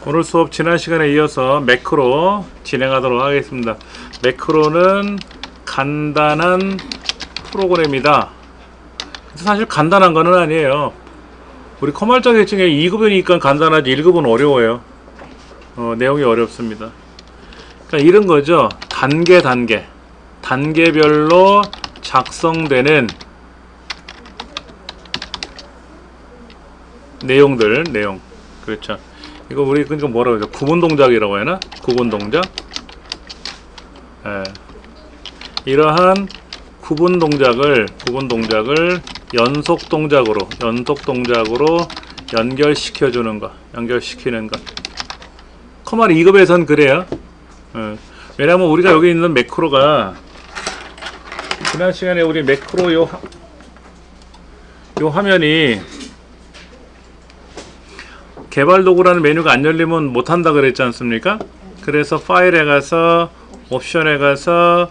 오늘 수업 지난 시간에 이어서 매크로 진행하도록 하겠습니다. 매크로는 간단한 프로그램이다. 사실 간단한 거는 아니에요. 우리 커말자 계층에 2급이니까 간단하지 1급은 어려워요. 내용이 어렵습니다. 그러니까 이런 거죠. 단계별로 작성되는 내용. 그렇죠. 이거 우리 그러니까 뭐라고 하죠? 구분 동작이라고 해나? 구분 동작. 이러한 구분 동작을 연속 동작으로 연결시키는 것. 커말 2급에선 그래요. 왜냐면 우리가 여기 있는 매크로가 지난 시간에 우리 매크로 요 화면이 개발 도구라는 메뉴가 안 열리면 못한다 그랬지 않습니까? 그래서 파일에 가서 옵션에 가서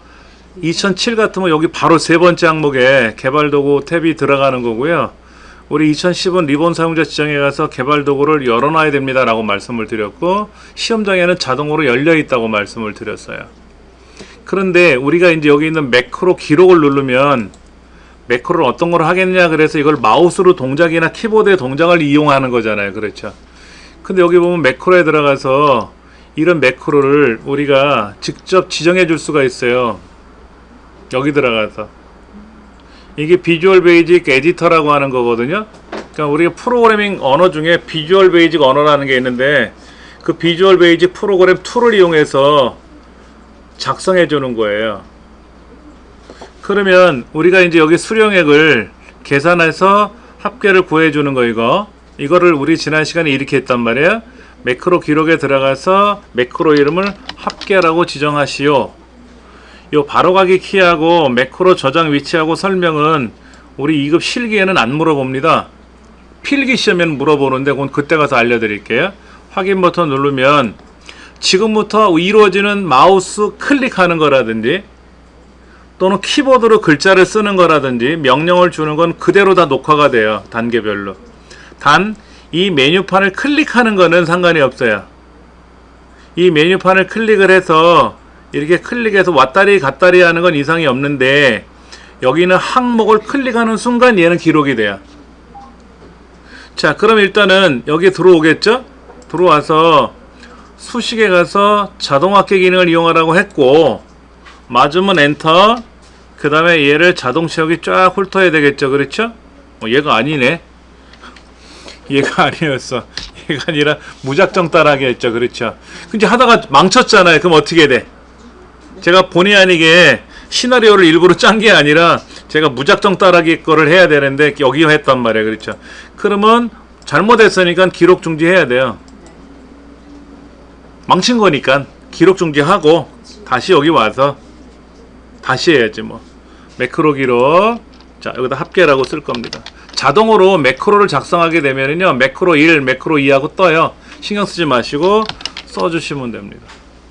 2007 같으면 여기 바로 세 번째 항목에 개발 도구 탭이 들어가는 거고요. 우리 2010은 리본 사용자 지정에 가서 개발 도구를 열어놔야 됩니다 라고 말씀을 드렸고, 시험장에는 자동으로 열려 있다고 말씀을 드렸어요. 그런데 우리가 이제 여기 있는 매크로 기록을 누르면 매크로를 어떤 걸 하겠냐, 그래서 이걸 마우스로 동작이나 키보드의 동작을 이용하는 거잖아요. 그렇죠. 근데 여기 보면 매크로에 들어가서 이런 매크로를 우리가 직접 지정해 줄 수가 있어요. 여기 들어가서 이게 비주얼 베이직 에디터라고 하는 거거든요. 그러니까 우리가 프로그래밍 언어 중에 비주얼 베이직 언어라는 게 있는데, 그 비주얼 베이직 프로그램 툴을 이용해서 작성해 주는 거예요. 그러면 우리가 이제 여기 수령액을 계산해서 합계를 구해 주는 거, 이거를 우리 지난 시간에 이렇게 했단 말이에요. 매크로 기록에 들어가서 매크로 이름을 합계라고 지정하시오. 요 바로가기 키하고 매크로 저장 위치하고 설명은 우리 2급 실기에는 안 물어봅니다. 필기 시험에는 물어보는데 그건 그때 가서 알려드릴게요. 확인 버튼 누르면 지금부터 이루어지는 마우스 클릭하는 거라든지 또는 키보드로 글자를 쓰는 거라든지 명령을 주는 건 그대로 다 녹화가 돼요. 단계별로. 단 이 메뉴판을 클릭하는 거는 상관이 없어요. 이 메뉴판을 클릭을 해서 이렇게 클릭해서 왔다리 갔다리 하는 건 이상이 없는데, 여기는 항목을 클릭하는 순간 얘는 기록이 돼요. 자, 그럼 일단은 여기 들어오겠죠? 들어와서 수식에 가서 자동합계 기능을 이용하라고 했고, 맞으면 엔터. 그 다음에 얘를 자동 채우기 쫙 훑어야 되겠죠? 그렇죠? 얘가 아니네. 얘가 아니었어. 얘가 아니라 무작정 따라하게 했죠. 그렇죠? 근데 하다가 망쳤잖아요. 그럼 어떻게 돼? 제가 본의 아니게 시나리오를 일부러 짠 게 아니라 제가 무작정 따라하기 거를 해야 되는데 여기 했단 말이에요. 그렇죠? 그러면 잘못했으니까 기록 중지해야 돼요. 망친 거니까 기록 중지하고 다시 여기 와서 다시 해야지 뭐. 매크로 기록. 자, 여기다 합계라고 쓸 겁니다. 자동으로 매크로를 작성하게 되면은요, 매크로 1, 매크로 2하고 떠요. 신경 쓰지 마시고 써주시면 됩니다.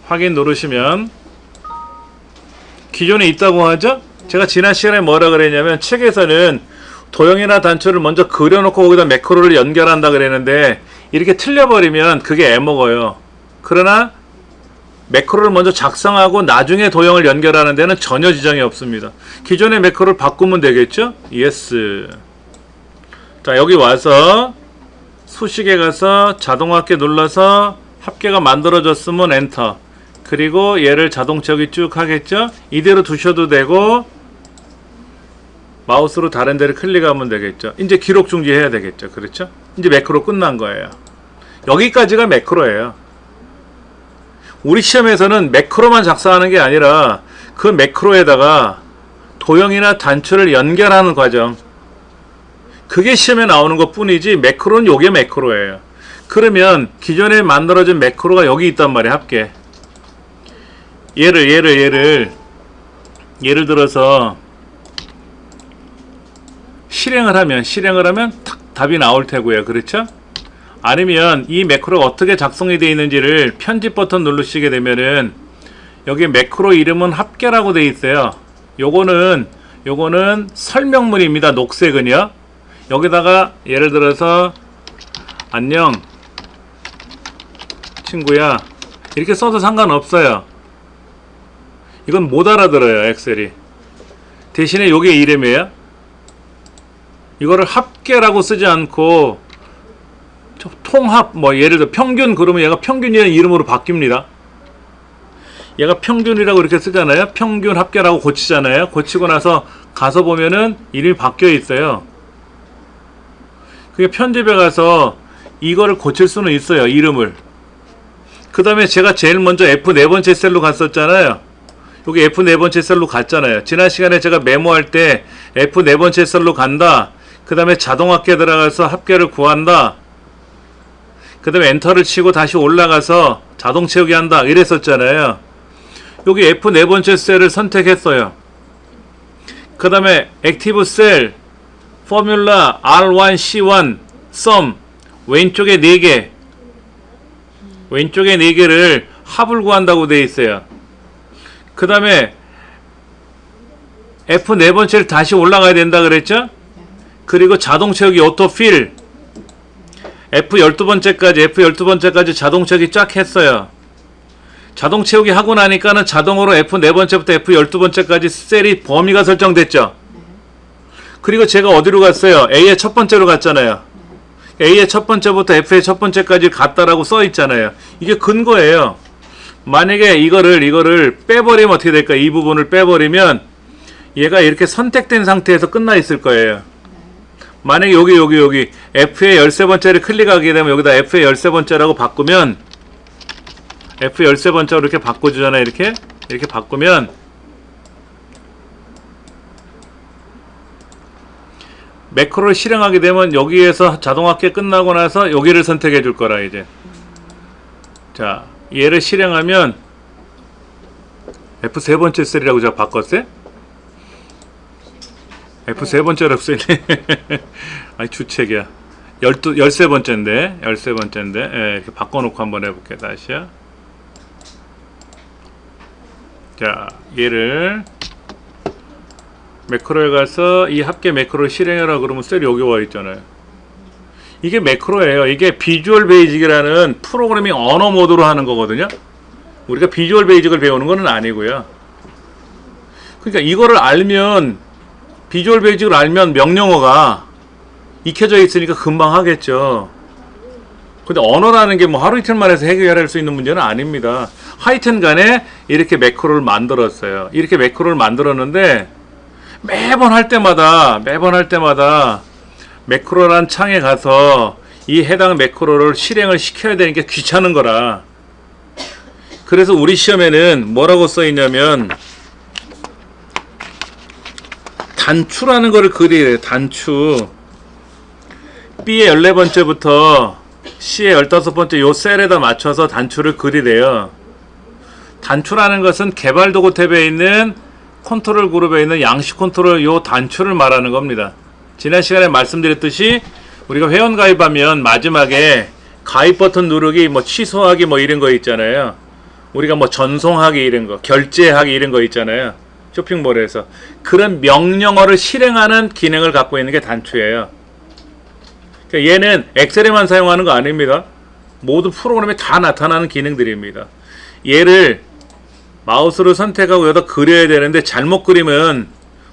확인 누르시면 기존에 있다고 하죠? 제가 지난 시간에 뭐라 그랬냐면, 책에서는 도형이나 단초를 먼저 그려놓고 거기다 매크로를 연결한다 그랬는데, 이렇게 틀려버리면 그게 애먹어요. 그러나 매크로를 먼저 작성하고 나중에 도형을 연결하는 데는 전혀 지장이 없습니다. 기존의 매크로를 바꾸면 되겠죠? 예스. 자, 여기 와서 수식에 가서 자동합계 눌러서 합계가 만들어졌으면 엔터. 그리고 얘를 자동 채우기 쭉 하겠죠? 이대로 두셔도 되고 마우스로 다른 데를 클릭하면 되겠죠? 이제 기록 중지해야 되겠죠? 그렇죠? 이제 매크로 끝난 거예요. 여기까지가 매크로예요. 우리 시험에서는 매크로만 작성하는 게 아니라 그 매크로에다가 도형이나 단추를 연결하는 과정, 그게 시험에 나오는 것 뿐이지 매크로는 요게 매크로예요. 그러면 기존에 만들어진 매크로가 여기 있단 말이에요. 합계. 예를 들어서 실행을 하면 탁 답이 나올 테고요. 그렇죠? 아니면 이 매크로가 어떻게 작성이 되어 있는지를 편집 버튼 누르시게 되면은 여기 매크로 이름은 합계라고 되어 있어요. 요거는 설명문입니다. 녹색은요. 여기다가 예를 들어서 안녕 친구야. 이렇게 써도 상관없어요. 이건 못 알아들어요, 엑셀이. 대신에 요게 이름이에요. 이거를 합계라고 쓰지 않고 통합, 뭐 예를 들어 평균 그러면 얘가 평균이라는 이름으로 바뀝니다. 얘가 평균이라고 이렇게 쓰잖아요. 평균 합계라고 고치잖아요. 고치고 나서 가서 보면은 이름이 바뀌어 있어요. 그게 편집에 가서 이거를 고칠 수는 있어요, 이름을. 그 다음에 제가 제일 먼저 F 네 번째 셀로 갔었잖아요. 여기 F 네 번째 셀로 갔잖아요. 지난 시간에 제가 메모할 때 F 네 번째 셀로 간다. 그 다음에 자동합계 들어가서 합계를 구한다. 그 다음에 엔터를 치고 다시 올라가서 자동 채우기 한다. 이랬었잖아요. 여기 F 네 번째 셀을 선택했어요. 그 다음에 액티브 셀, 포뮬라, R1, C1, sum, 왼쪽에 4개. 왼쪽에 4개를 합을 구한다고 되어 있어요. 그 다음에 F 네 번째를 다시 올라가야 된다 그랬죠? 그리고 자동 채우기 오토필 F 12번째까지 자동 채우기 쫙 했어요. 자동 채우기 하고 나니까는 자동으로 F 네 번째부터 F 12번째까지 셀이 범위가 설정됐죠. 그리고 제가 어디로 갔어요? A의 첫 번째로 갔잖아요. A의 첫 번째부터 F의 첫 번째까지 갔다라고 써 있잖아요. 이게 근거예요. 만약에 이거를 빼버리면 어떻게 될까? 이 부분을 빼버리면 얘가 이렇게 선택된 상태에서 끝나 있을 거예요. 만약에 여기 F의 13번째를 클릭하게 되면 여기다 F의 13번째라고 바꾸면 F 13번째로 이렇게 바꿔주잖아요. 이렇게 바꾸면 매크로를 실행하게 되면 여기에서 자동합계 끝나고 나서 여기를 선택해 줄 거라 이제. 자, 얘를 실행하면 F 세 번째 셀이라고 제가 바꿨어요? F 세 번째라고 써있네. 아니 주책이야. 13번째인데 예, 이렇게 바꿔놓고 한번 해볼게요. 다시요. 자, 얘를 매크로에 가서 이 합계 매크로를 실행해라 그러면 셀이 여기 와 있잖아요. 이게 매크로예요. 이게 비주얼 베이직이라는 프로그래밍 언어 모드로 하는 거거든요. 우리가 비주얼 베이직을 배우는 건 아니고요. 그러니까 이거를 알면, 비주얼 베이직을 알면 명령어가 익혀져 있으니까 금방 하겠죠. 근데 언어라는 게 뭐 하루 이틀만 해서 해결할 수 있는 문제는 아닙니다. 하여튼 간에 이렇게 매크로를 만들었어요. 이렇게 매크로를 만들었는데 매번 할 때마다 매크로란 창에 가서 이 해당 매크로를 실행을 시켜야 되는 게 귀찮은 거라. 그래서 우리 시험에는 뭐라고 써 있냐면 단추라는 거를 그리래요. 단추. B의 14번째부터 C의 15번째 요 셀에다 맞춰서 단추를 그리래요. 단추라는 것은 개발 도구 탭에 있는 컨트롤 그룹에 있는 양식 컨트롤 요 단추를 말하는 겁니다. 지난 시간에 말씀드렸듯이 우리가 회원 가입하면 마지막에 가입 버튼 누르기, 뭐 취소하기 뭐 이런 거 있잖아요. 우리가 뭐 전송하기 이런 거, 결제하기 이런 거 있잖아요. 쇼핑몰에서. 그런 명령어를 실행하는 기능을 갖고 있는 게 단추예요. 그러니까 얘는 엑셀에만 사용하는 거 아닙니다. 모든 프로그램에 다 나타나는 기능들입니다. 얘를 마우스로 선택하고 여기다 그려야 되는데 잘못 그리면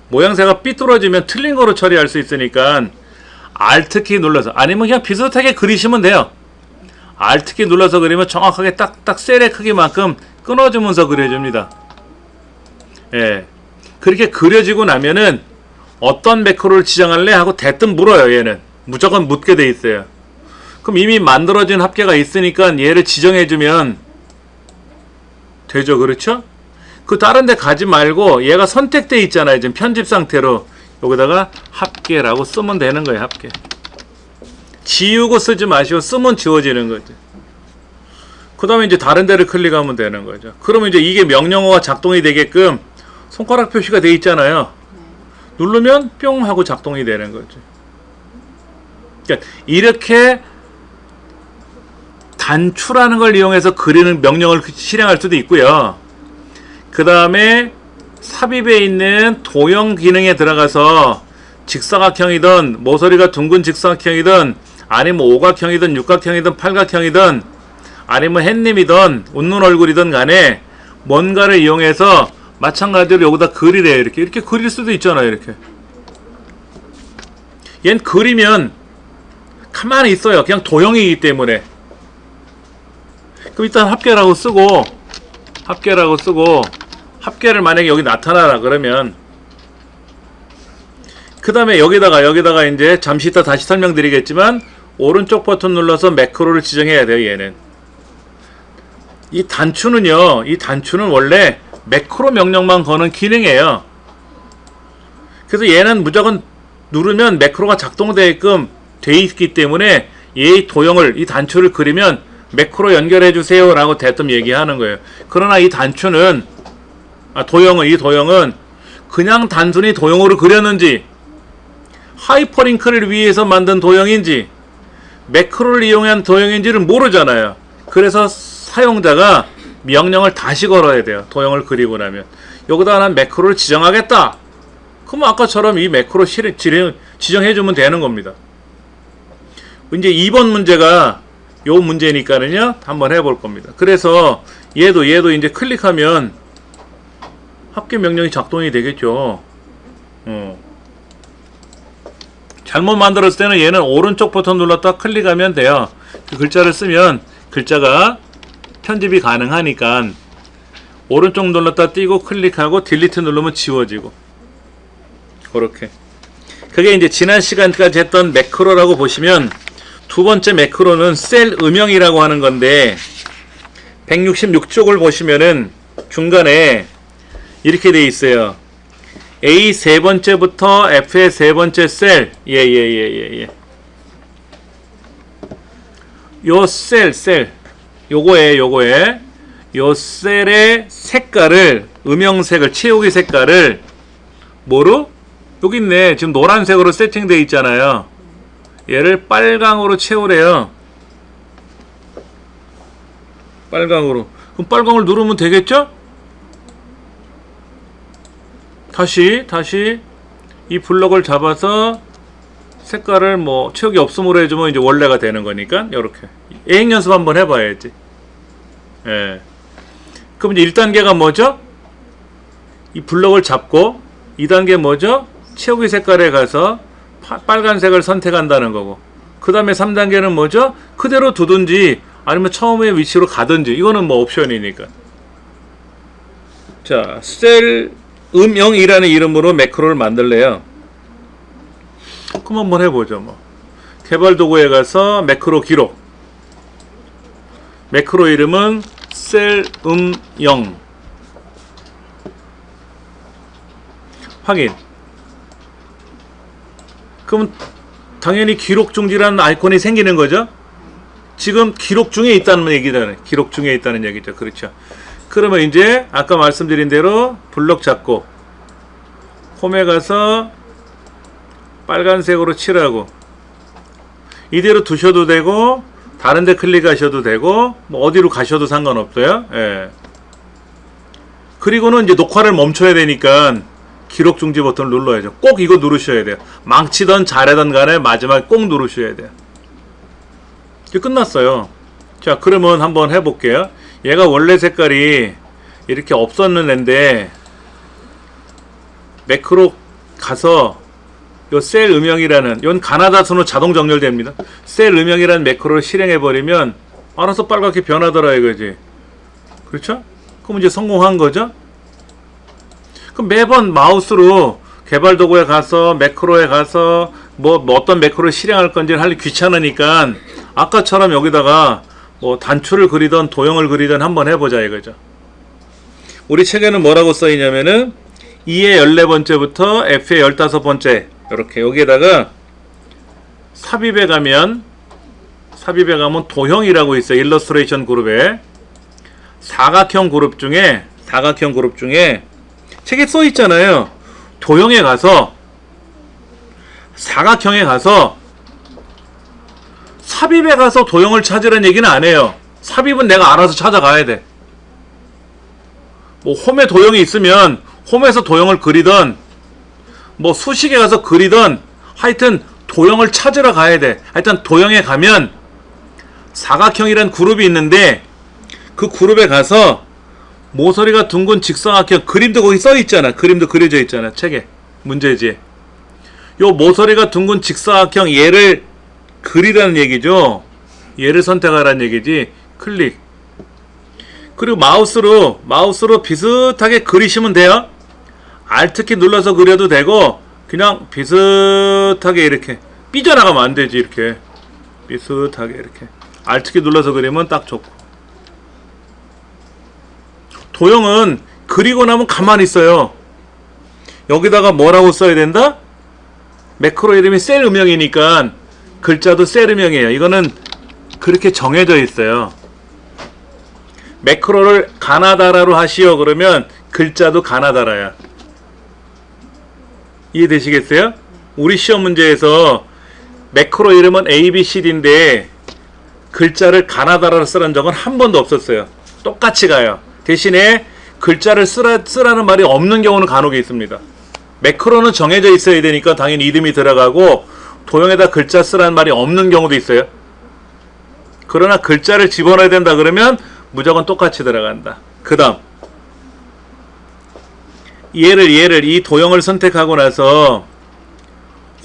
모양새가 삐뚤어지면 틀린 거로 처리할 수 있으니까 Alt키 눌러서, 아니면 그냥 비슷하게 그리시면 돼요. Alt키 눌러서 그리면 정확하게 딱딱 셀의 크기만큼 끊어주면서 그려줍니다. 예. 그렇게 그려지고 나면은 어떤 매크로를 지정할래 하고 대뜸 물어요. 얘는 무조건 묻게 돼 있어요. 그럼 이미 만들어진 합계가 있으니까 얘를 지정해주면 되죠. 그렇죠? 그 다른 데 가지 말고 얘가 선택돼 있잖아요. 지금 편집 상태로 여기다가 합계라고 쓰면 되는 거예요. 합계. 지우고 쓰지 마시고 쓰면 지워지는 거죠. 그 다음에 이제 다른 데를 클릭하면 되는 거죠. 그러면 이제 이게 명령어가 작동이 되게끔 손가락 표시가 돼 있잖아요. 누르면 뿅 하고 작동이 되는 거죠. 그러니까 이렇게 단추라는 걸 이용해서 그리는 명령을 실행할 수도 있고요. 그 다음에 삽입에 있는 도형 기능에 들어가서 직사각형이든 모서리가 둥근 직사각형이든 아니면 오각형이든 육각형이든 팔각형이든 아니면 햇님이든 웃는 얼굴이든 간에 뭔가를 이용해서 마찬가지로 여기다 그리래요. 이렇게 그릴 수도 있잖아요. 이렇게. 얜 그리면 가만히 있어요. 그냥 도형이기 때문에. 그럼 일단 합계라고 쓰고 합계를 만약에 여기 나타나라 그러면 그 다음에 여기다가 이제 잠시 이따 다시 설명드리겠지만 오른쪽 버튼 눌러서 매크로를 지정해야 돼요. 얘는 이 단추는 원래 매크로 명령만 거는 기능이에요. 그래서 얘는 무조건 누르면 매크로가 작동되게끔 돼 있기 때문에 이 도형을 이 단추를 그리면 매크로 연결해 주세요 라고 대뜸 얘기하는 거예요. 그러나 이 단추는 이 도형은 그냥 단순히 도형으로 그렸는지 하이퍼링크를 위해서 만든 도형인지 매크로를 이용한 도형인지를 모르잖아요. 그래서 사용자가 명령을 다시 걸어야 돼요. 도형을 그리고 나면 여기다가 난 매크로를 지정하겠다. 그럼 아까처럼 이 매크로 지정해주면 되는 겁니다. 이제 2번 문제가 요 문제니까는요 한번 해볼 겁니다. 그래서 얘도 이제 클릭하면 합계 명령이 작동이 되겠죠. 잘못 만들었을 때는 얘는 오른쪽 버튼 눌렀다 클릭하면 돼요. 그 글자를 쓰면 글자가 편집이 가능하니까 오른쪽 눌렀다 띄고 클릭하고 딜리트 누르면 지워지고 그렇게. 그게 이제 지난 시간까지 했던 매크로라고 보시면 두 번째 매크로는 셀 음영이라고 하는 건데 166쪽을 보시면은 중간에 이렇게 돼 있어요. A 세 번째부터 F의 세 번째 셀. 요 셀. 요거에 요 셀의 색깔을 음영색을 채우기 색깔을 뭐로? 여기 있네. 지금 노란색으로 세팅되어 있잖아요. 얘를 빨강으로 채우래요. 빨강으로. 그럼 빨강을 누르면 되겠죠? 다시 이 블럭을 잡아서 색깔을 뭐 채우기 없음으로 해주면 이제 원래가 되는 거니까 요렇게 예행 연습 한번 해봐야지. 예. 그럼 이제 1단계가 뭐죠? 이 블럭을 잡고 2단계 뭐죠? 채우기 색깔에 가서 빨간색을 선택한다는 거고 그 다음에 3단계는 뭐죠? 그대로 두든지 아니면 처음에 위치로 가든지 이거는 뭐 옵션이니까. 자, 셀 음영이라는 이름으로 매크로를 만들래요. 그럼 한번 해보죠. 뭐 개발 도구에 가서 매크로 기록. 매크로 이름은 셀 음영. 확인. 그럼 당연히 기록 중지라는 아이콘이 생기는 거죠. 지금 기록 중에 있다는 얘기잖아요. 기록 중에 있다는 얘기죠. 그렇죠. 그러면 이제 아까 말씀드린 대로 블럭 잡고 홈에 가서 빨간색으로 칠하고 이대로 두셔도 되고 다른 데 클릭하셔도 되고 뭐 어디로 가셔도 상관없어요. 예. 그리고는 이제 녹화를 멈춰야 되니까 기록 중지 버튼을 눌러야죠. 꼭 이거 누르셔야 돼요. 망치던 잘하던 간에 마지막에 꼭 누르셔야 돼요. 이제 끝났어요. 자, 그러면 한번 해볼게요. 얘가 원래 색깔이 이렇게 없었는 앤데 매크로 가서 요 셀 음영이라는 이건 가나다 순으로 자동 정렬됩니다. 셀 음영이라는 매크로를 실행해버리면 알아서 빨갛게 변하더라 이거지. 그렇죠? 그럼 이제 성공한 거죠? 그럼 매번 마우스로 개발 도구에 가서 매크로에 가서 뭐 어떤 매크로를 실행할 건지 하기 귀찮으니까 아까처럼 여기다가 뭐 단추를 그리던 도형을 그리던 한번 해보자 이거죠. 우리 책에는 뭐라고 써있냐면은 E의 14번째부터 F의 15번째 이렇게 여기에다가 삽입에 가면 도형이라고 있어요. 일러스트레이션 그룹에 사각형 그룹 중에 책에 써있잖아요. 도형에 가서 사각형에 가서 삽입에 가서 도형을 찾으라는 얘기는 안 해요. 삽입은 내가 알아서 찾아가야 돼. 뭐 홈에 도형이 있으면 홈에서 도형을 그리던 뭐 수식에 가서 그리던 하여튼 도형을 찾으러 가야 돼. 하여튼 도형에 가면 사각형이란 그룹이 있는데 그 그룹에 가서 모서리가 둥근 직사각형 그림도 거기 써 있잖아. 그림도 그려져 있잖아. 책에 문제지에. 요 모서리가 둥근 직사각형 얘를 그리라는 얘기죠. 얘를 선택하라는 얘기지. 클릭. 그리고 마우스로 비슷하게 그리시면 돼요. Alt키 눌러서 그려도 되고 그냥 비슷하게 이렇게 삐져나가면 안 되지. 이렇게 비슷하게 이렇게 Alt키 눌러서 그리면 딱 좋고. 도형은 그리고 나면 가만히 있어요. 여기다가 뭐라고 써야 된다? 매크로 이름이 셀 음영이니까 글자도 셀 음영이에요. 이거는 그렇게 정해져 있어요. 매크로를 가나다라로 하시오 그러면 글자도 가나다라야. 이해되시겠어요? 우리 시험 문제에서 매크로 이름은 ABCD인데 글자를 가나다라로 쓰라는 적은 한 번도 없었어요. 똑같이 가요. 대신에 글자를 쓰라는 말이 없는 경우는 간혹 있습니다. 매크로는 정해져 있어야 되니까 당연히 이름이 들어가고 도형에다 글자 쓰라는 말이 없는 경우도 있어요. 그러나 글자를 집어넣어야 된다 그러면 무조건 똑같이 들어간다. 그 다음 얘를 이 도형을 선택하고 나서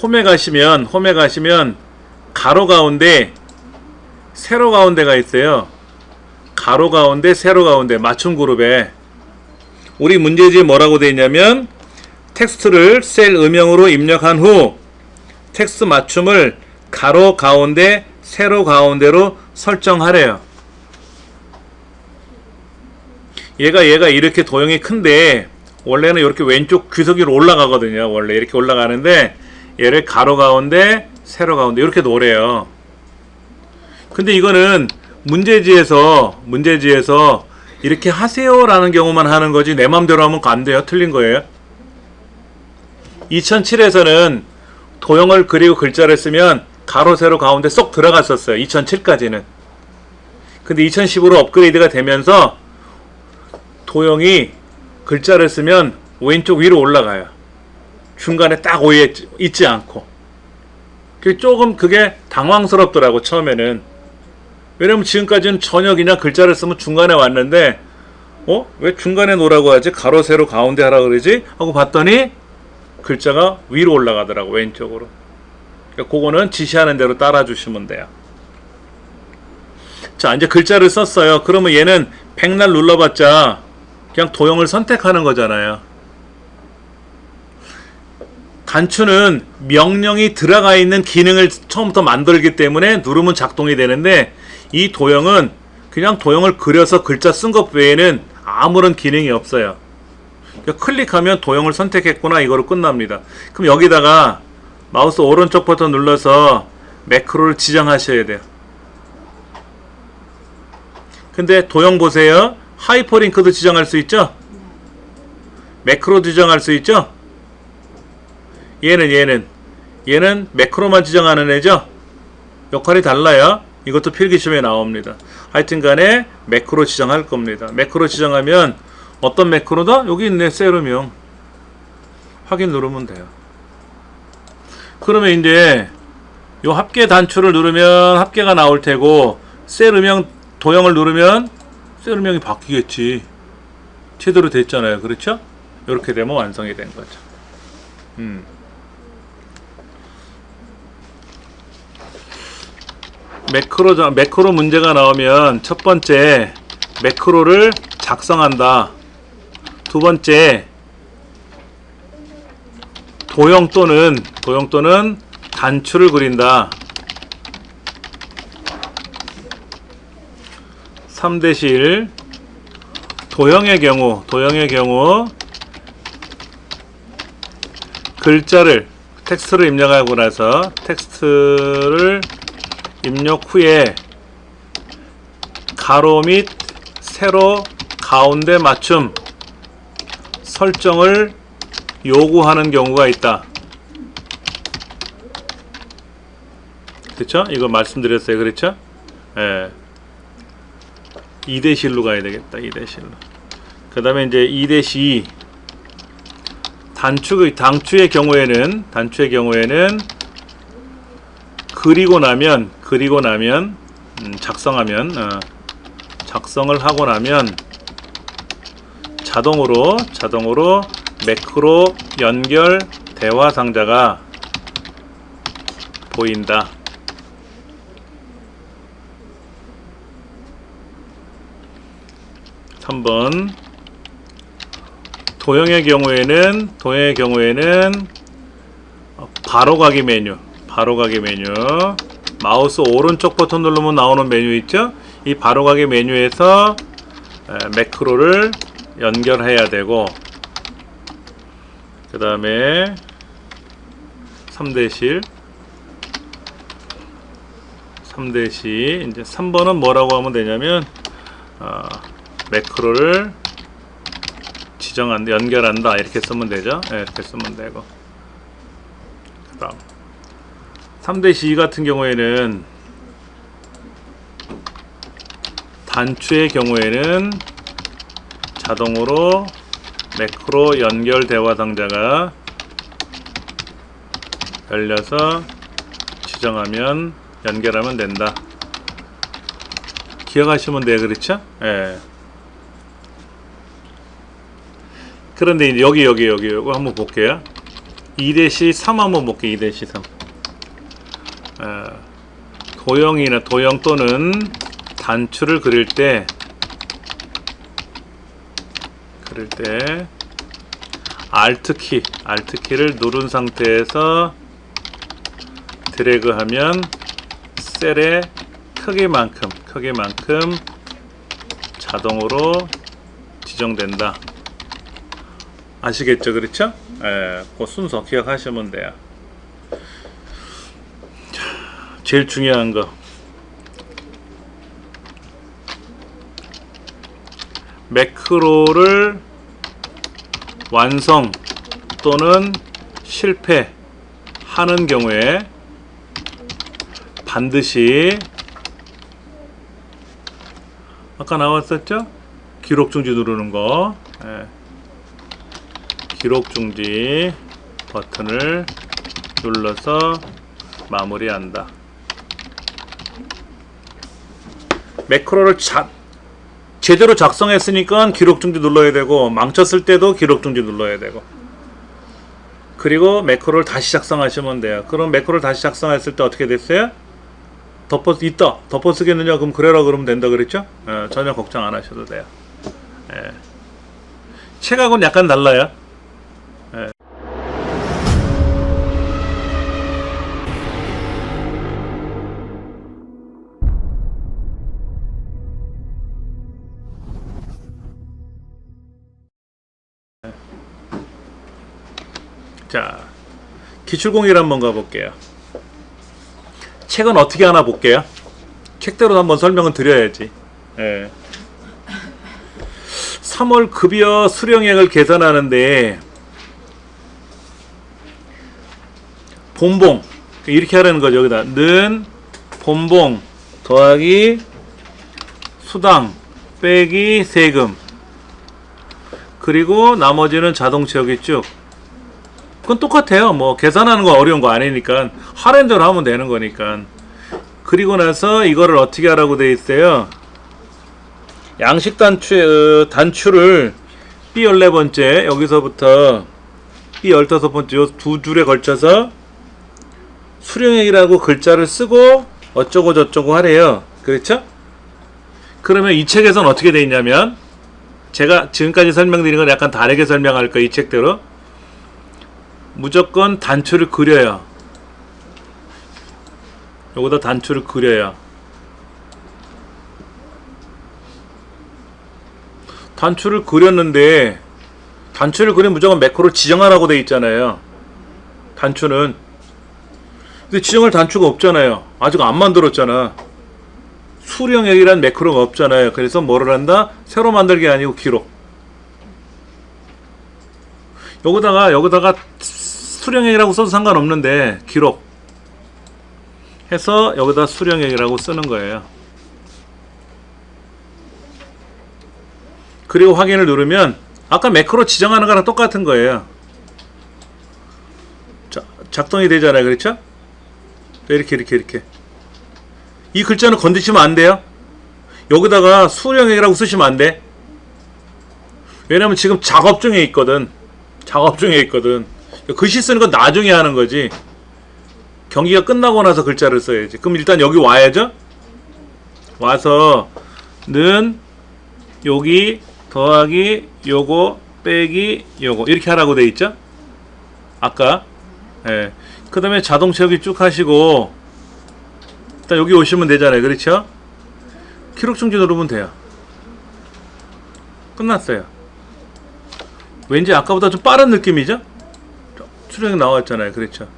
홈에 가시면 가로 가운데 세로 가운데가 있어요. 가로 가운데 세로 가운데 맞춤 그룹에 우리 문제지에 뭐라고 되어 있냐면 텍스트를 셀 음영으로 입력한 후 텍스트 맞춤을 가로 가운데 세로 가운데로 설정하래요. 얘가 이렇게 도형이 큰데 원래는 이렇게 왼쪽 귀석 위로 올라가거든요. 원래 이렇게 올라가는데 얘를 가로 가운데 세로 가운데 이렇게 놓으래요. 근데 이거는 문제지에서 이렇게 하세요라는 경우만 하는 거지 내 맘대로 하면 안 돼요. 틀린 거예요. 2007에서는 도형을 그리고 글자를 쓰면 가로 세로 가운데 쏙 들어갔었어요. 2007까지는. 근데 2010으로 업그레이드가 되면서 도형이 글자를 쓰면 왼쪽 위로 올라가요. 중간에 딱 오해 있지 않고. 조금 그게 당황스럽더라고 처음에는. 왜냐면 지금까지는 전혀 그냥 글자를 쓰면 중간에 왔는데 왜 중간에 놓으라고 하지? 가로 세로 가운데 하라 그러지? 하고 봤더니 글자가 위로 올라가더라고. 왼쪽으로. 그러니까 그거는 지시하는 대로 따라 주시면 돼요. 자, 이제 글자를 썼어요. 그러면 얘는 백날 눌러봤자 그냥 도형을 선택하는 거잖아요. 단추는 명령이 들어가 있는 기능을 처음부터 만들기 때문에 누르면 작동이 되는데 이 도형은 그냥 도형을 그려서 글자 쓴 것 외에는 아무런 기능이 없어요. 그러니까 클릭하면 도형을 선택했구나 이거로 끝납니다. 그럼 여기다가 마우스 오른쪽 버튼 눌러서 매크로를 지정하셔야 돼요. 근데 도형 보세요. 하이퍼링크도 지정할 수 있죠? 매크로 지정할 수 있죠? 얘는 매크로만 지정하는 애죠? 역할이 달라요. 이것도 필기시험에 나옵니다. 하여튼 간에 매크로 지정할 겁니다. 매크로 지정하면 어떤 매크로다? 여기 있네. 셀음형. 확인 누르면 돼요. 그러면 이제 요 합계 단추를 누르면 합계가 나올 테고 셀음형 도형을 누르면 셀음형이 바뀌겠지. 제대로 됐잖아요. 그렇죠? 이렇게 되면 완성이 된 거죠. 매크로 문제가 나오면 첫 번째 매크로를 작성한다. 두 번째 도형 또는 단추를 그린다. 3-1 도형의 경우 글자를 텍스트를 입력하고 나서 텍스트를 입력 후에 가로 및 세로 가운데 맞춤 설정을 요구하는 경우가 있다. 그렇죠? 이거 말씀드렸어요. 그렇죠? 예. 2-1로 가야 되겠다. 2-1로. 그 다음에 이제 2-2 단추의 경우에는 그리고 나면 작성을 하고 나면 자동으로 매크로 연결 대화 상자가 보인다. (3번) 도형의 경우에는 바로가기 메뉴 마우스 오른쪽 버튼 누르면 나오는 메뉴 있죠? 이 바로가기 메뉴에서 매크로를 연결해야 되고, 그 다음에 3대시 이제 3번은 뭐라고 하면 되냐면 매크로를 연결한다 이렇게 쓰면 되죠. 이렇게 쓰면 되고, 그 다음 3-2 같은 경우에는 단추의 경우에는 자동으로 매크로 연결 대화 상자가 열려서 지정하면 연결하면 된다. 기억하시면 돼요. 그렇죠? 예. 그런데 여기 한번 볼게요. 2-3 한번 볼게요. 2-3 도형 또는 단추를 그릴 때 Alt키를 누른 상태에서 드래그하면 셀의 크기만큼 자동으로 지정된다. 아시겠죠? 그렇죠? 그 순서 기억하시면 돼요. 자, 제일 중요한 거, 매크로를 완성 또는 실패하는 경우에 반드시 아까 나왔었죠? 기록 중지 누르는 거. 기록 중지 버튼을 눌러서 마무리한다. 매크로를 제대로 작성했으니까 기록 중지 눌러야 되고, 망쳤을 때도 기록 중지 눌러야 되고, 그리고 매크로를 다시 작성하시면 돼요. 그럼 매크로를 다시 작성했을 때 어떻게 됐어요? 덮어 쓰겠느냐? 그럼 그래라 그러면 된다 그랬죠? 전혀 걱정 안 하셔도 돼요. 책하고는 약간 달라요. 자, 기출공일 한번 가볼게요. 책은 어떻게 하나 볼게요. 책대로 한번 설명을 드려야지. 3월 급여 수령액을 계산하는데 본봉 이렇게 하라는 거죠. 여기다 는 본봉 더하기 수당 빼기 세금, 그리고 나머지는 자동 채우기 쭉. 그건 똑같아요. 뭐 계산하는 거 어려운 거 아니니까 하라는 대로 하면 되는 거니까. 그리고 나서 이거를 어떻게 하라고 돼 있어요. 양식 단추를 B14번째 여기서부터 B15번째 요 두 줄에 걸쳐서 수령액이라고 글자를 쓰고 어쩌고 저쩌고 하래요. 그렇죠? 그러면 이 책에서는 어떻게 돼 있냐면, 제가 지금까지 설명드린 건 약간 다르게 설명할 거예요. 이 책대로 무조건 단추를 그려요. 여기다 단추를 그려요. 단추를 그렸는데, 단추를 그리면 무조건 매크로 지정하라고 돼 있잖아요. 단추는. 근데 지정할 단추가 없잖아요. 아직 안 만들었잖아. 수령액이란 매크로가 없잖아요. 그래서 뭐를 한다? 새로 만들기 아니고 기록. 여기다가 수령액이라고 써도 상관없는데 기록 해서 여기다 수령액이라고 쓰는 거예요. 그리고 확인을 누르면 아까 매크로 지정하는 거랑 똑같은 거예요. 자, 작동이 되잖아요. 그렇죠? 이렇게 이 글자는 건드시면 안 돼요. 여기다가 수령액이라고 쓰시면 안 돼. 왜냐면 지금 작업 중에 있거든. 작업 중에 있거든. 글씨 쓰는 건 나중에 하는 거지. 경기가 끝나고 나서 글자를 써야지. 그럼 일단 여기 와야죠. 와서 는 여기 더하기 요거 빼기 요거 이렇게 하라고 돼 있죠. 아까. 예. 그 다음에 자동 채우기 쭉 하시고 일단 여기 오시면 되잖아요. 그렇죠? 기록 중지 누르면 돼요. 끝났어요. 왠지 아까보다 좀 빠른 느낌이죠? 수령액 나왔잖아요. 그렇죠?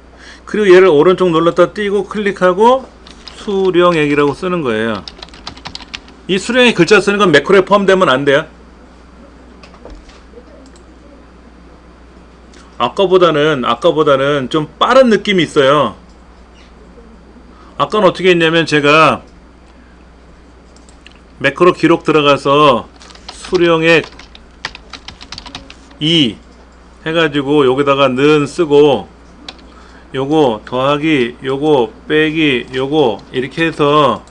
그리고 얘를 오른쪽 눌렀다 띄고 클릭하고 수령액이라고 쓰는 거예요. 이 수령액 글자 쓰는 건 매크로에 포함되면 안 돼요. 아까보다는 좀 빠른 느낌이 있어요. 아까는 어떻게 했냐면 제가 매크로 기록 들어가서 수령액 2 해가지고 여기다가 는 쓰고 요거 더하기 요거 빼기 요거 이렇게 해서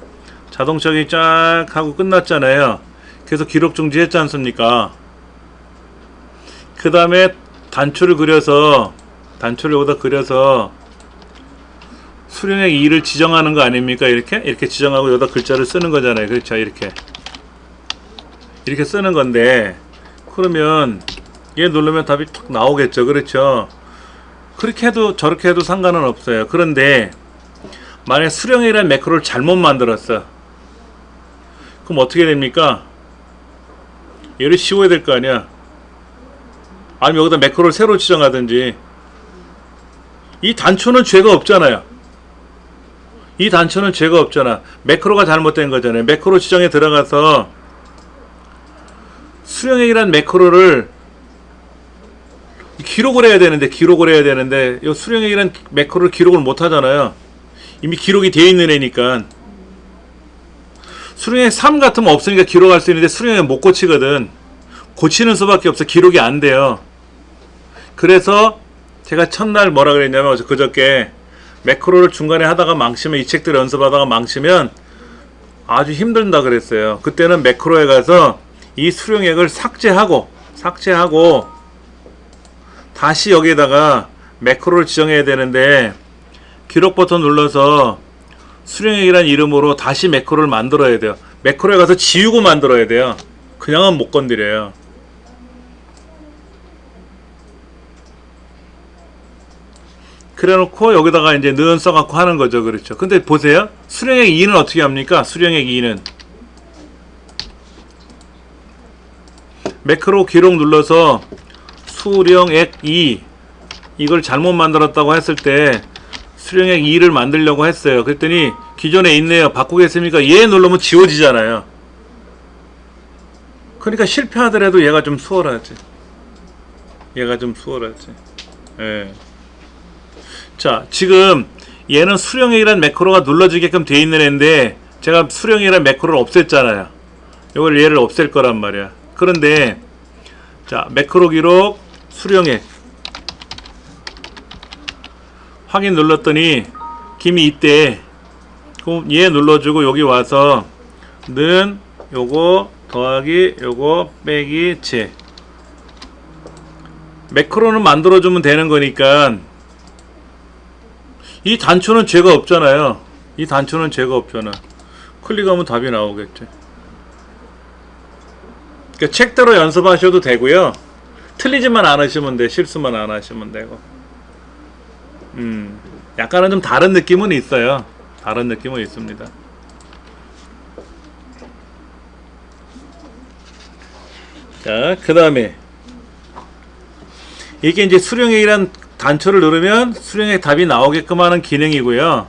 자동차기 쫙 하고 끝났잖아요. 그래서 기록 중지 했지 않습니까? 그 다음에 단추를 그려서 단추를 여기다 그려서 수령액 2를 지정하는 거 아닙니까? 이렇게 지정하고 여기다 글자를 쓰는 거잖아요. 그렇죠? 이렇게 쓰는 건데 그러면 얘 누르면 답이 탁 나오겠죠. 그렇죠? 그렇게 해도 저렇게 해도 상관은 없어요. 그런데 만약에 수령액이라는 매크로를 잘못 만들었어. 그럼 어떻게 됩니까? 얘를 씌워야 될 거 아니야. 아니면 여기다 매크로를 새로 지정하든지. 이 단추는 죄가 없잖아요. 이 단추는 죄가 없잖아. 매크로가 잘못된 거잖아요. 매크로 지정에 들어가서 수령액이란 매크로를 기록을 해야 되는데 이 수령액이란 매크로를 기록을 못 하잖아요. 이미 기록이 되어 있는 애니까. 수령액 3 같으면 없으니까 기록할 수 있는데 수령액 못 고치거든. 고치는 수밖에 없어. 기록이 안 돼요. 그래서 제가 첫날 뭐라 그랬냐면 그저께 매크로를 중간에 하다가 망치면 이 책들 연습하다가 망치면 아주 힘든다 그랬어요. 그때는 매크로에 가서 이 수령액을 삭제하고 다시 여기에다가 매크로를 지정해야 되는데 기록 버튼 눌러서 수령액이란 이름으로 다시 매크로를 만들어야 돼요. 매크로에 가서 지우고 만들어야 돼요. 그냥은 못 건드려요. 그래 놓고 여기다가 이제 는 써갖고 하는 거죠. 그렇죠. 근데 보세요. 수령액 2는 어떻게 합니까? 수령액 2는 매크로 기록 눌러서 수령액 2 이걸 잘못 만들었다고 했을 때 수령액 2를 만들려고 했어요. 그랬더니 기존에 있네요. 바꾸겠습니까? 얘 누르면 지워지잖아요. 그러니까 실패하더라도 얘가 좀 수월하지. 예. 자, 지금 얘는 수령액이란 매크로가 눌러지게끔 돼 있는 애인데 제가 수령액이란 매크로를 없앴잖아요. 이걸 얘를 없앨 거란 말이야. 그런데 자, 매크로 기록 수령액 확인 눌렀더니 김이 있대. 그럼 얘 눌러주고 여기 와서 는 요거 더하기 요거 빼기 제 매크로는 만들어주면 되는 거니까 이 단추는 죄가 없잖아요. 클릭하면 답이 나오겠죠. 그러니까 책대로 연습하셔도 되고요. 틀리지만 않으시면 돼. 실수만 안 하시면 되고. 약간은 좀 다른 느낌은 있어요. 다른 느낌은 있습니다. 자, 그 다음에 이게 이제 수령액이란 단추를 누르면 수령액 답이 나오게끔 하는 기능이고요.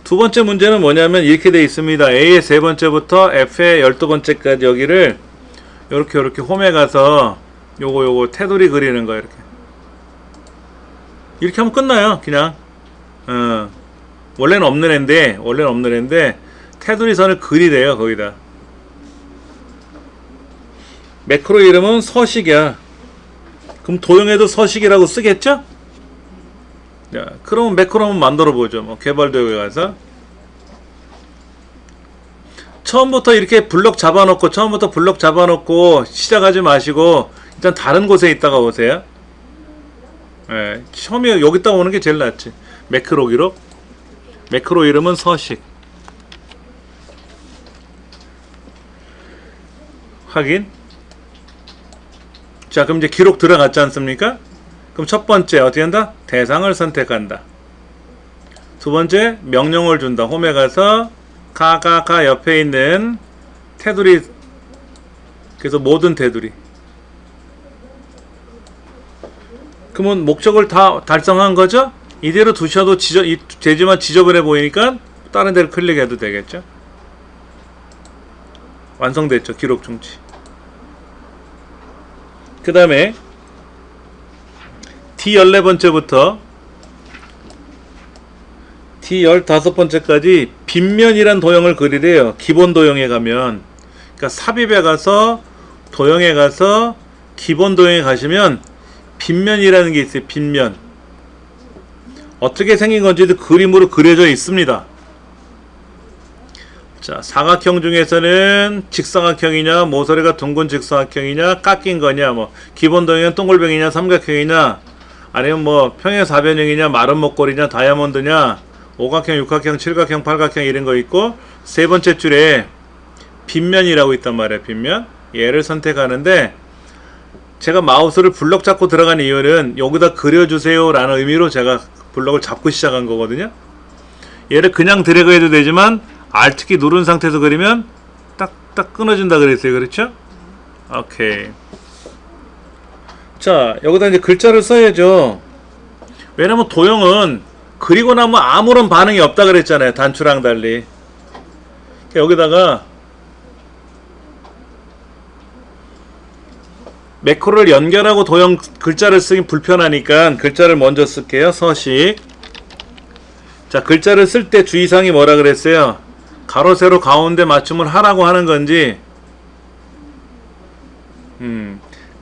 두 번째 문제는 뭐냐면 이렇게 되어 있습니다. A의 세 번째부터 F의 12번째까지 여기를 요렇게 홈에 가서 요거 테두리 그리는 거 이렇게 하면 끝나요. 그냥 원래는 없는 애인데 테두리 선을 그리래요. 거기다 매크로 이름은 서식이야. 그럼 도형에도 서식이라고 쓰겠죠? 자, 그러면 매크로 한번 만들어 보죠. 뭐 개발도구에 가서 처음부터 이렇게 블럭 잡아놓고 시작하지 마시고 일단 다른 곳에 있다가 오세요. 예, 처음에 여기다 오는 게 제일 낫지. 매크로 기록. 매크로 이름은 서식. 확인. 자, 그럼 이제 기록 들어갔지 않습니까? 그럼 첫 번째 어떻게 한다? 대상을 선택한다. 두 번째 명령을 준다. 홈에 가서 가가가 옆에 있는 테두리, 그래서 모든 테두리. 그러면 목적을 다 달성한 거죠? 이대로 두셔도 되지만 지저분해 보이니까 다른 데를 클릭해도 되겠죠? 완성됐죠? 기록 중지. 그 다음에 D14번째부터 D15번째까지 빗면이란 도형을 그리래요. 기본 도형에 가면. 그러니까 삽입에 가서 도형에 가서 기본 도형에 가시면 빗면이라는 게 있어요. 빗면. 어떻게 생긴 건지도 그림으로 그려져 있습니다. 자, 사각형 중에서는 직사각형이냐, 모서리가 둥근 직사각형이냐, 깎인 거냐, 뭐 기본 도형은 동글뱅이냐, 삼각형이냐, 아니면 뭐 평행 사변형이냐, 마른 목걸이냐, 다이아몬드냐, 오각형, 육각형, 칠각형, 팔각형 이런 거 있고, 세 번째 줄에 빗면이라고 있단 말이에요. 빗면. 얘를 선택하는데 제가 마우스를 블럭 잡고 들어간 이유는 여기다 그려주세요 라는 의미로 제가 블럭을 잡고 시작한 거거든요. 얘를 그냥 드래그 해도 되지만 Alt키 누른 상태에서 그리면 딱딱 끊어진다 그랬어요. 그렇죠? 오케이. 자, 여기다 이제 글자를 써야죠. 왜냐면 도형은 그리고 나면 아무런 반응이 없다 그랬잖아요. 단추랑 달리. 여기다가 매크로를 연결하고 도형 글자를 쓰기 불편하니까 글자를 먼저 쓸게요. 서식. 자, 글자를 쓸 때 주의사항이 뭐라 그랬어요? 가로 세로 가운데 맞춤을 하라고 하는 건지,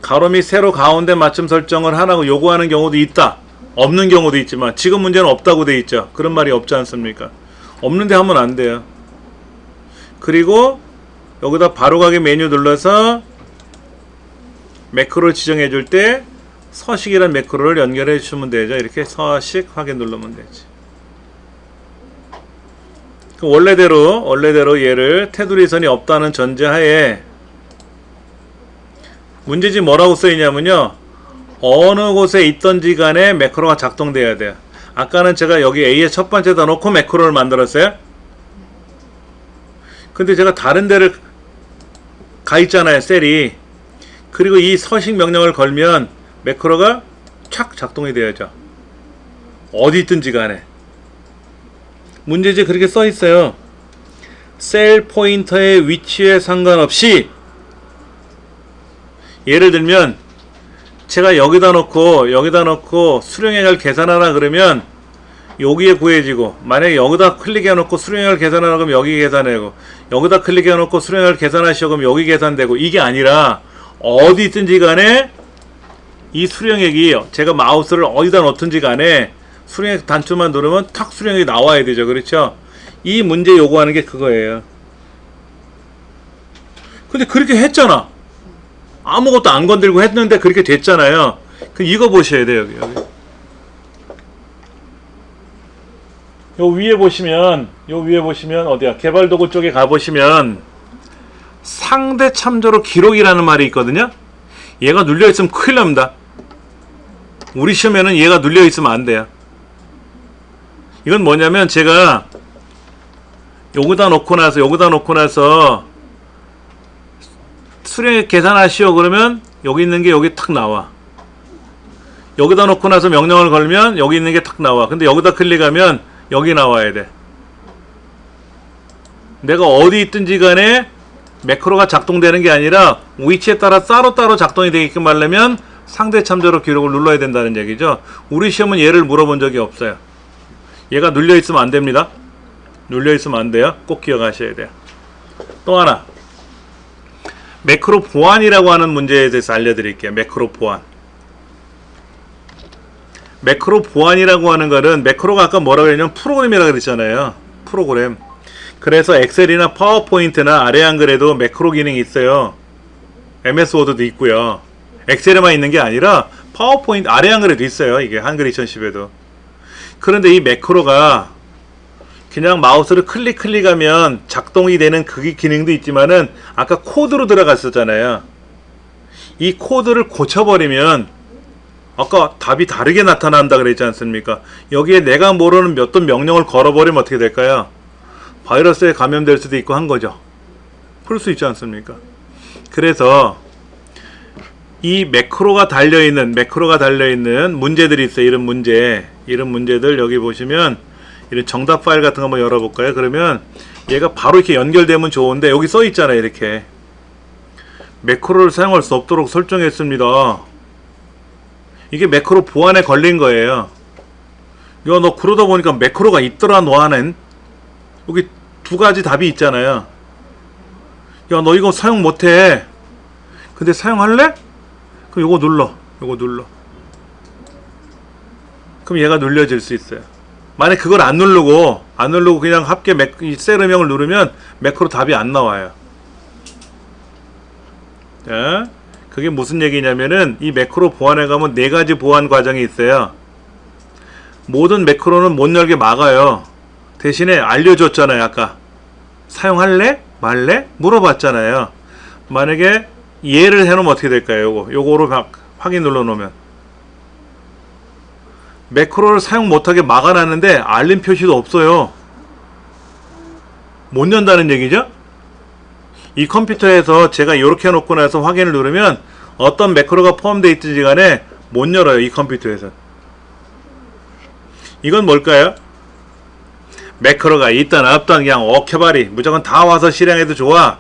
가로 및 세로 가운데 맞춤 설정을 하라고 요구하는 경우도 있다. 없는 경우도 있지만 지금 문제는 없다고 돼 있죠. 그런 말이 없지 않습니까? 없는데 하면 안 돼요. 그리고 여기다 바로가기 메뉴 눌러서 매크로를 지정해 줄 때 서식이란 매크로를 연결해 주시면 되죠. 이렇게 서식 확인 누르면 되지. 원래대로 얘를 테두리선이 없다는 전제하에 문제지 뭐라고 써있냐면요, 어느 곳에 있던지 간에 매크로가 작동돼야 돼요. 아까는 제가 여기 A의 첫 번째다 놓고 매크로를 만들었어요. 근데 제가 다른 데를 가 있잖아요, 셀이. 그리고 이 서식 명령을 걸면 매크로가 착 작동이 되어야죠. 어디 있든지 간에. 문제지 그렇게 써 있어요. 셀 포인터의 위치에 상관없이, 예를 들면 제가 여기다 놓고 수령액을 계산하라 그러면 여기에 구해지고, 만약에 여기다 클릭해 놓고 수령액을 계산하라 그러면 여기 계산하고, 여기다 클릭해 놓고 수령액을 계산하시오 그러면 여기 계산되고, 이게 아니라 어디 있든지 간에 이 수령액이, 제가 마우스를 어디다 놓든지 간에 수령액 단추만 누르면 탁 수령액이 나와야 되죠. 그렇죠? 이 문제 요구하는 게 그거예요. 근데 그렇게 했잖아. 아무것도 안 건들고 했는데 그렇게 됐잖아요. 그럼 이거 보셔야 돼요. 여기. 요 위에 보시면 어디야? 개발 도구 쪽에 가보시면 상대 참조로 기록이라는 말이 있거든요. 얘가 눌려 있으면 큰일 납니다. 우리 시험에는 얘가 눌려 있으면 안 돼요. 이건 뭐냐면 제가 여기다 놓고 나서 수령액 계산하시오 그러면 여기 있는 게 여기 탁 나와. 여기다 놓고 나서 명령을 걸면 여기 있는 게 탁 나와. 근데 여기다 클릭하면 여기 나와야 돼. 내가 어디 있든지 간에 매크로가 작동되는 게 아니라 위치에 따라 따로따로 작동이 되게끔 하려면 상대 참조로 기록을 눌러야 된다는 얘기죠. 우리 시험은 얘를 물어본 적이 없어요. 얘가 눌려있으면 안 됩니다. 눌려있으면 안 돼요. 꼭 기억하셔야 돼요. 또 하나, 매크로 보안이라고 하는 문제에 대해서 알려드릴게요. 매크로 보안. 매크로 보안이라고 하는 거는, 매크로가 아까 뭐라고 했냐면 프로그램이라고 그랬잖아요. 프로그램. 그래서 엑셀이나 파워포인트나 아래 한글에도 매크로 기능이 있어요. MS 워드도 있고요. 엑셀에만 있는 게 아니라 파워포인트 아래 한글에도 있어요. 이게 한글 2010에도. 그런데 이 매크로가 그냥 마우스를 클릭하면 작동이 되는 그 기능도 있지만은 아까 코드로 들어갔었잖아요. 이 코드를 고쳐버리면 아까 답이 다르게 나타난다 그랬지 않습니까? 여기에 내가 모르는 몇 돈 명령을 걸어버리면 어떻게 될까요? 바이러스에 감염될 수도 있고 한 거죠. 풀 수 있지 않습니까? 그래서 이 매크로가 달려있는 문제들이 있어요. 이런 문제들 여기 보시면 이런 정답 파일 같은 거 한번 열어볼까요? 그러면 얘가 바로 이렇게 연결되면 좋은데 여기 써 있잖아요. 이렇게 매크로를 사용할 수 없도록 설정했습니다. 이게 매크로 보안에 걸린 거예요. 야, 너 그러다 보니까 매크로가 있더라 너 안엔. 여기 두 가지 답이 있잖아요. 야, 너 이거 사용 못해. 근데 사용할래? 그럼 요거 눌러. 그럼 얘가 눌려질 수 있어요. 만약 그걸 안 누르고 그냥 합계 셀음형을 누르면 매크로 답이 안 나와요. 자, 그게 무슨 얘기냐면은 이 매크로 보안에 가면 네 가지 보안 과정이 있어요. 모든 매크로는 못 열게 막아요. 대신에 알려줬잖아요. 아까 사용할래? 말래? 물어봤잖아요. 만약에 얘를 해놓으면 어떻게 될까요? 요거로 확인 눌러놓으면 매크로를 사용 못하게 막아놨는데 알림 표시도 없어요. 못 연다는 얘기죠? 이 컴퓨터에서 제가 이렇게 해놓고 나서 확인을 누르면 어떤 매크로가 포함되어 있든지 간에 못 열어요. 이 컴퓨터에서. 이건 뭘까요? 매크로가 있든 없든 그냥 어케바리 무조건 다 와서 실행해도 좋아.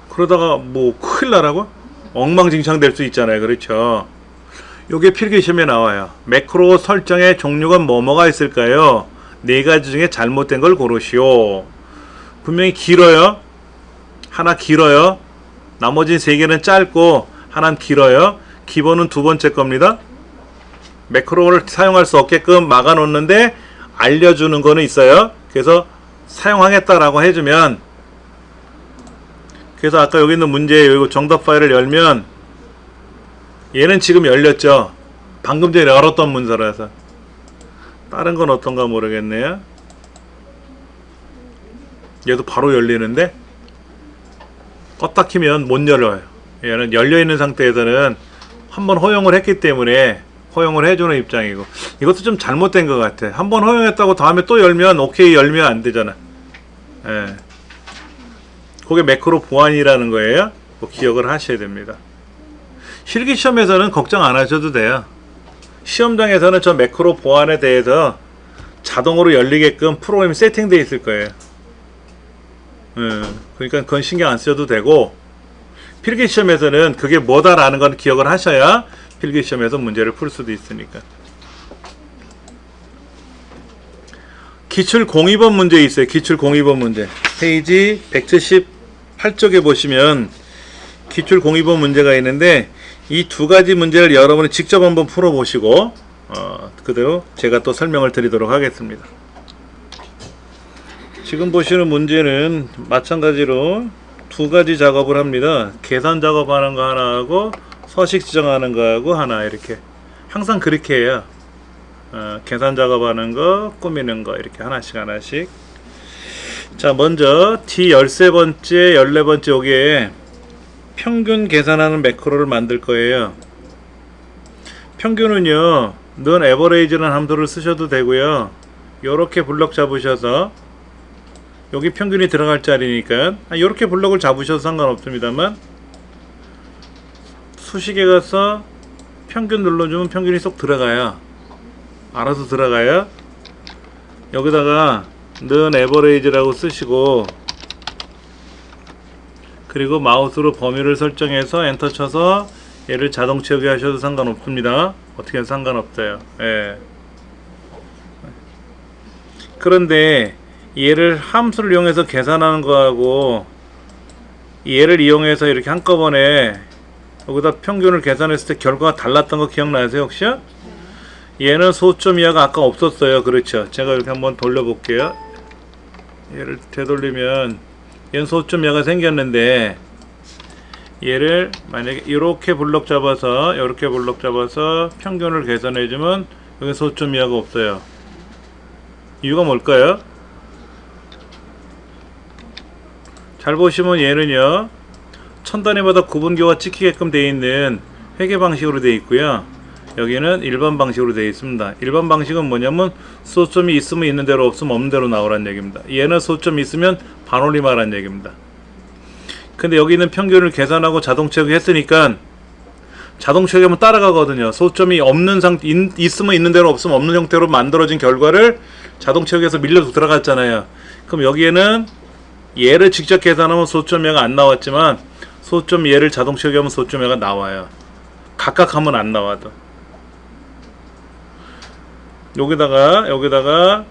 그러다가 뭐 큰일 나라고? 엉망진창 될 수 있잖아요. 그렇죠? 요게 필기시험에 나와요. 매크로 설정의 종류가 뭐가 있을까요? 네 가지 중에 잘못된 걸 고르시오. 분명히 길어요. 하나 길어요. 나머지 세 개는 짧고 하나는 길어요. 기본은 두 번째 겁니다. 매크로를 사용할 수 없게끔 막아놓는데 알려주는 거는 있어요. 그래서 사용하겠다라고 해주면, 그래서 아까 여기 있는 문제 여기 정답 파일을 열면 얘는 지금 열렸죠. 방금 전에 열었던 문서라서. 다른 건 어떤가 모르겠네요. 얘도 바로 열리는데 껐다 키면 못 열어요. 얘는 열려있는 상태에서는 한번 허용을 했기 때문에 허용을 해주는 입장이고, 이것도 좀 잘못된 것 같아. 한번 허용했다고 다음에 또 열면 오케이 열면 안 되잖아. 예. 그게 매크로 보안이라는 거예요. 꼭 기억을 하셔야 됩니다. 실기시험에서는 걱정 안 하셔도 돼요. 시험장에서는 저 매크로 보안에 대해서 자동으로 열리게끔 프로그램이 세팅되어 있을 거예요. 그러니까 그건 신경 안 쓰셔도 되고, 필기시험에서는 그게 뭐다라는 건 기억을 하셔야 필기시험에서 문제를 풀 수도 있으니까. 기출 02번 문제 있어요. 기출 02번 문제. 페이지 178쪽에 보시면 기출 02번 문제가 있는데, 이 두 가지 문제를 여러분이 직접 한번 풀어보시고 그대로 제가 또 설명을 드리도록 하겠습니다. 지금 보시는 문제는 마찬가지로 두 가지 작업을 합니다. 계산 작업하는 거 하나 하고 서식 지정하는 거 하고 하나, 이렇게 항상 그렇게 해요. 계산 작업하는 거, 꾸미는 거, 이렇게 하나씩. 자, 먼저 D13번째, 14번째 여기에 평균 계산하는 매크로를 만들 거예요. 평균은요, 넌 에버레이지라는 함수를 쓰셔도 되고요. 요렇게 블럭 잡으셔서 여기 평균이 들어갈 자리니까 요렇게 블럭을 잡으셔도 상관없습니다만, 수식에 가서 평균 눌러주면 평균이 쏙 들어가요. 알아서 들어가요. 여기다가 는 에버레이지라고 쓰시고, 그리고 마우스로 범위를 설정해서 엔터 쳐서 얘를 자동 채우게 하셔도 상관없습니다. 어떻게 해도 상관없어요. 예. 그런데 얘를 함수를 이용해서 계산하는 거하고 얘를 이용해서 이렇게 한꺼번에 여기다 평균을 계산했을 때 결과가 달랐던 거 기억나세요 혹시요? 얘는 소점 이하가 아까 없었어요. 그렇죠. 제가 이렇게 한번 돌려볼게요. 얘를 되돌리면 얘는 소점야가 생겼는데 얘를 만약에 이렇게 블록 잡아서 이렇게 블록 잡아서 평균을 계산해주면 여기 소점야가 없어요. 이유가 뭘까요? 잘 보시면 얘는요 1000단위마다 구분교가 찍히게끔 되어 있는 회계 방식으로 되어 있고요. 여기는 일반 방식으로 되어 있습니다. 일반 방식은 뭐냐면 소점이 있으면 있는 대로 없으면 없는 대로 나오라는 얘기입니다. 얘는 소점이 있으면 반올림하라는 얘기입니다. 근데 여기 있는 평균을 계산하고 자동 체크했으니까 자동 체크하면 따라가거든요. 소점이 없는 있으면 있는 대로 없으면 없는 형태로 만들어진 결과를 자동 체크해서 밀려 들어갔잖아요. 그럼 여기에는 얘를 직접 계산하면 소점야가 안 나왔지만 소점 얘를 자동 체크하면 소점야가 나와요. 각각 하면 안 나와도. 여기다가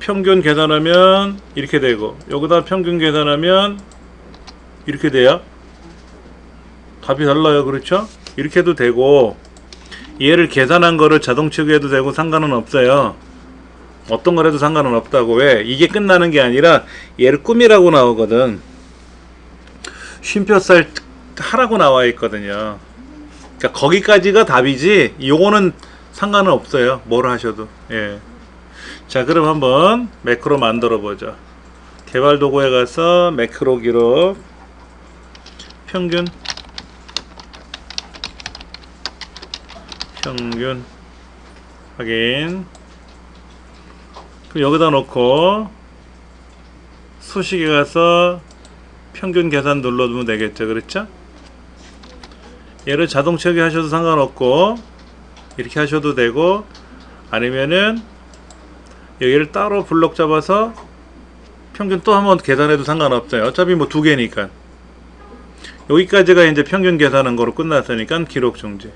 평균 계산하면 이렇게 되고 여기다 평균 계산하면 이렇게 돼요. 답이 달라요. 그렇죠? 이렇게 해도 되고 얘를 계산한 거를 자동 체크해도 되고 상관은 없어요. 어떤 걸 해도 상관은 없다고. 왜? 이게 끝나는 게 아니라 얘를 꾸미라고 나오거든. 쉼표살 하라고 나와 있거든요. 그러니까 거기까지가 답이지 요거는 상관은 없어요. 뭘 하셔도. 예. 자, 그럼 한번 매크로 만들어 보죠. 개발 도구에 가서 매크로 기록 평균 확인. 그럼 여기다 놓고 수식에 가서 평균 계산 눌러주면 되겠죠. 그렇죠? 얘를 자동 체크하셔도 상관없고 이렇게 하셔도 되고 아니면은 여기를 따로 블록 잡아서 평균 또 한번 계산해도 상관없어요. 어차피 뭐 두 개니까. 여기까지가 이제 평균 계산한 거로 끝났으니까 기록 중지.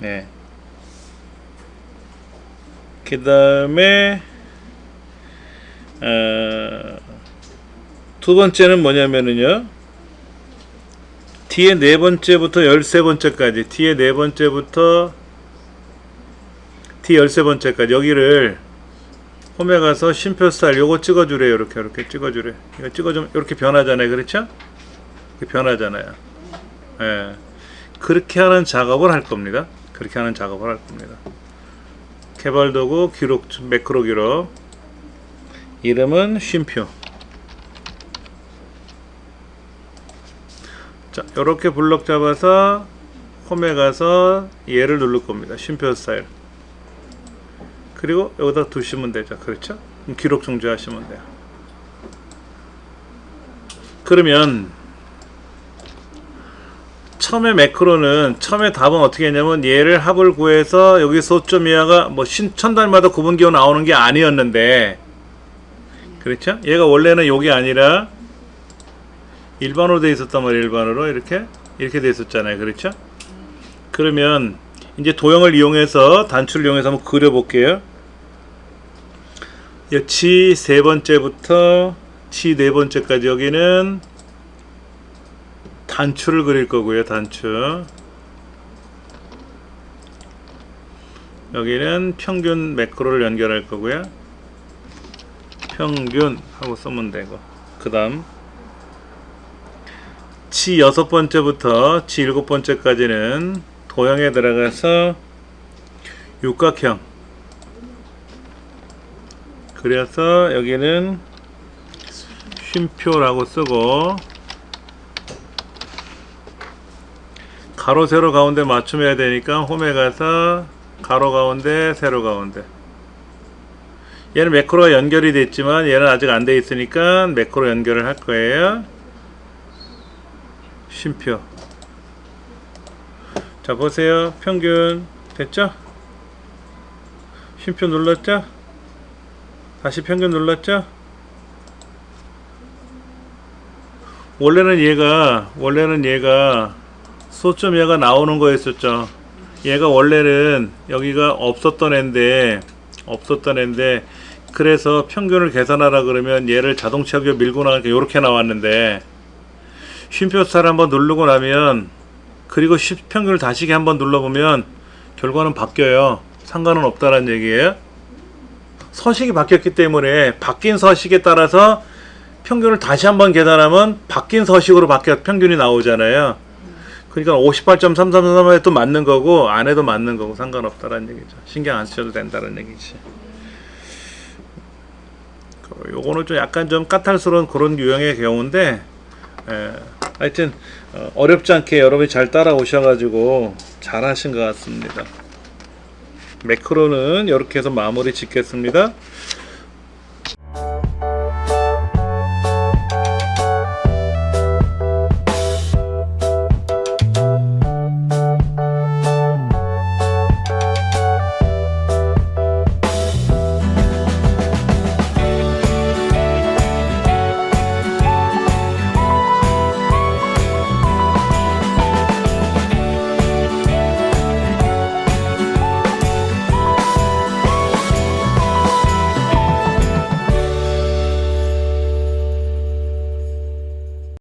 네. 그 다음에 두 번째는 뭐냐면은요 뒤에 네 번째부터 13번째까지 뒤에 네 번째부터 뒤 13번째까지 여기를 홈에 가서 쉼표 스타일 요거 찍어주래요. 이렇게 찍어주래. 이거 찍어주면 이렇게 변하잖아요. 그렇죠? 이렇게 변하잖아요. 예. 그렇게 하는 작업을 할 겁니다. 개발 도구 기록 매크로 기록 이름은 쉼표. 자, 요렇게 블록 잡아서 홈에 가서 얘를 누를 겁니다. 쉼표 스타일. 그리고 여기다 두시면 되죠. 그렇죠? 그럼 기록 중지하시면 돼요. 그러면 처음에 매크로는 처음에 답은 어떻게 했냐면 얘를 합을 구해서 여기 소점 이하가 뭐 1000단위마다 구분기호 나오는 게 아니었는데 그렇죠? 얘가 원래는 요게 아니라 일반으로 돼 있었단 말이에요. 일반으로 이렇게 돼 있었잖아요. 그렇죠? 그러면 이제 도형을 이용해서 단추를 이용해서 한번 그려 볼게요. 지 세 번째부터 지 네 번째까지 여기는 단추를 그릴 거고요. 단추. 여기는 평균 매크로를 연결할 거고요. 평균 하고 쓰면 되고 그 다음 지 여섯 번째부터 지 일곱 번째까지는 도형에 들어가서 육각형 그래서 여기는 쉼표라고 쓰고 가로 세로 가운데 맞춤해야 되니까 홈에 가서 가로 가운데 세로 가운데 얘는 매크로가 연결이 됐지만 얘는 아직 안 돼 있으니까 매크로 연결을 할 거예요. 쉼표. 자 보세요. 평균 됐죠? 쉼표 눌렀죠? 다시 평균 눌렀죠? 원래는 얘가 소점 얘가 나오는 거였었죠. 얘가 원래는 여기가 없었던 애인데 그래서 평균을 계산하라 그러면 얘를 자동 체크에 밀고 나가니까 이렇게 나왔는데 쉼표 스타를 한번 누르고 나면 그리고 평균을 다시 한번 눌러보면 결과는 바뀌어요. 상관은 없다라는 얘기예요. 서식이 바뀌었기 때문에 바뀐 서식에 따라서 평균을 다시 한번 계산하면 바뀐 서식으로 평균이 나오잖아요. 그러니까 58.333에 또 맞는 거고 안 해도 맞는 거고 상관없다라는 얘기죠. 신경 안 쓰셔도 된다는 얘기지. 요거는 좀 약간 좀 까탈스러운 그런 유형의 경우인데, 하여튼 어렵지 않게 여러분이 잘 따라오셔가지고 잘 하신 것 같습니다. 매크로는 이렇게 해서 마무리 짓겠습니다.